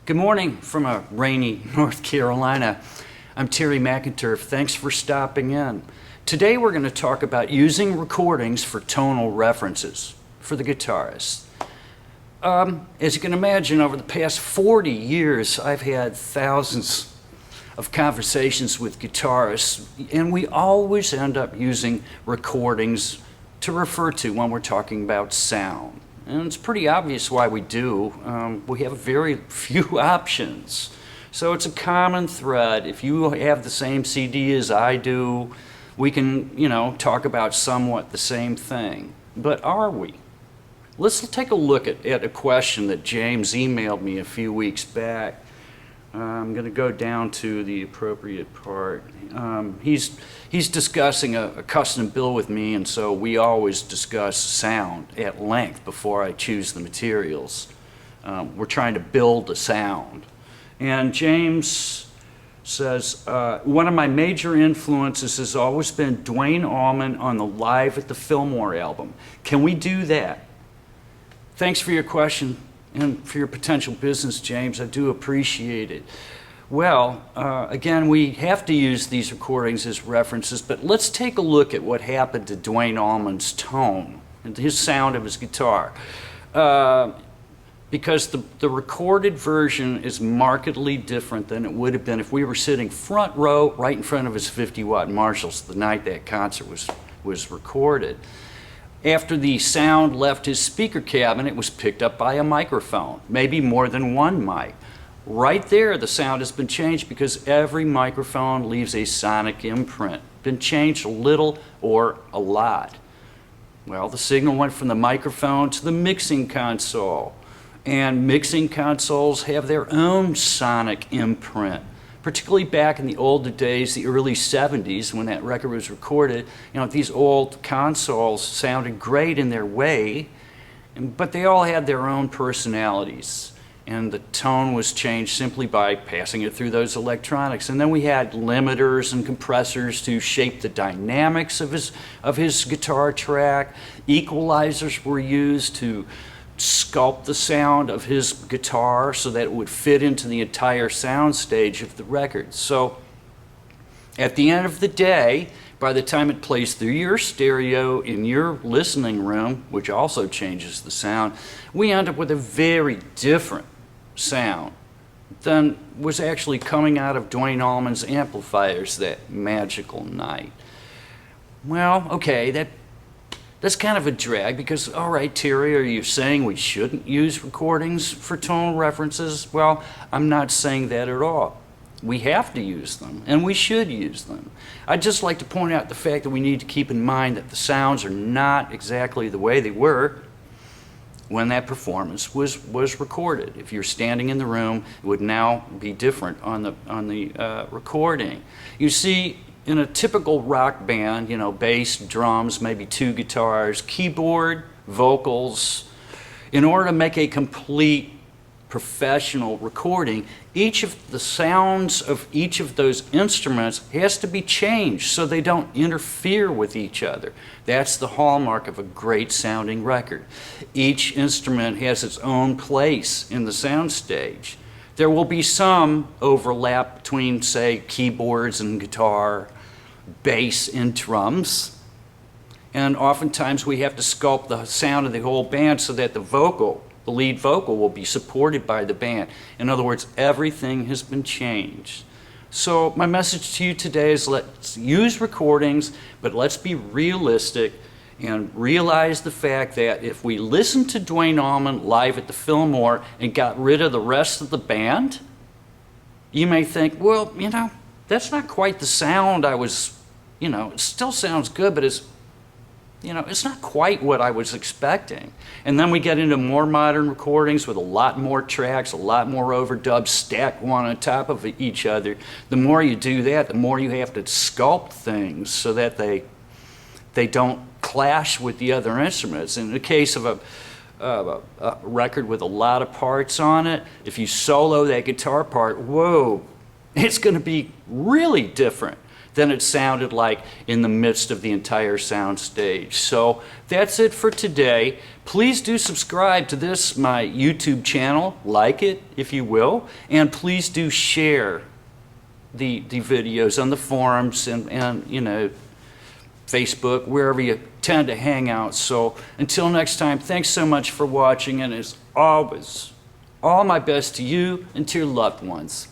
Good morning from a rainy North Carolina. I'm Terry McInturff. Thanks for stopping in. Today we're going to talk about using recordings for tonal references for the guitarist. As you can imagine, over the past 40 years, I've had thousands of conversations with guitarists, and we always end up using recordings to refer to when we're talking about sound. And it's pretty obvious why we do. We have very few options. So it's a common thread. If you have the same CD as I do, we can, talk about somewhat the same thing. But are we? Let's take a look at a question that James emailed me a few weeks back. I'm going to go down to the appropriate part. He's discussing a custom bill with me, and so we always discuss sound at length before I choose the materials. We're trying to build a sound. And James says, one of my major influences has always been Duane Allman on the Live at the Fillmore album. Can we do that? Thanks for your question and for your potential business, James. I do appreciate it. Well, again, we have to use these recordings as references, but let's take a look at what happened to Duane Allman's tone and his sound of his guitar. Because the recorded version is markedly different than it would have been if we were sitting front row right in front of his 50-watt Marshalls the night that concert was recorded. After the sound left his speaker cabinet, it was picked up by a microphone, maybe more than one mic. Right there, the sound has been changed because every microphone leaves a sonic imprint. Been changed a little or a lot. Well, the signal went from the microphone to the mixing console, and mixing consoles have their own sonic imprint. Particularly back in the older days, the early 70s, when that record was recorded, these old consoles sounded great in their way, but they all had their own personalities. And the tone was changed simply by passing it through those electronics. And then we had limiters and compressors to shape the dynamics of his guitar track. Equalizers were used to sculpt the sound of his guitar so that it would fit into the entire sound stage of the record. So at the end of the day, by the time it plays through your stereo in your listening room, which also changes the sound, we end up with a very different sound than was actually coming out of Duane Allman's amplifiers that magical night. Well, okay, that's kind of a drag because, all right, Terry, are you saying we shouldn't use recordings for tonal references? Well, I'm not saying that at all. We have to use them, and we should use them. I'd just like to point out the fact that we need to keep in mind that the sounds are not exactly the way they were when that performance was recorded. If you're standing in the room, it would now be different on the recording. You see, in a typical rock band, bass, drums, maybe two guitars, keyboard, vocals. In order to make a complete professional recording, each of the sounds of each of those instruments has to be changed so they don't interfere with each other. That's the hallmark of a great sounding record. Each instrument has its own place in the sound stage. There will be some overlap between, say, keyboards and guitar, bass and drums, and oftentimes we have to sculpt the sound of the whole band so that the lead vocal will be supported by the band. In other words, everything has been changed. So my message to you today is let's use recordings, but let's be realistic and realize the fact that if we listened to Duane Allman live at the Fillmore and got rid of the rest of the band, you may think, well, that's not quite the sound I was, it still sounds good, but it's not quite what I was expecting. And then we get into more modern recordings with a lot more tracks, a lot more overdubs stacked one on top of each other. The more you do that, the more you have to sculpt things so that they don't clash with the other instruments. In the case of a record with a lot of parts on it, if you solo that guitar part, whoa, it's going to be really different than it sounded like in the midst of the entire sound stage. So that's it for today. Please do subscribe to this, my YouTube channel, like it if you will, and please do share the videos on the forums and you know, Facebook, wherever you tend to hang out. So until next time, thanks so much for watching, and as always, all my best to you and to your loved ones.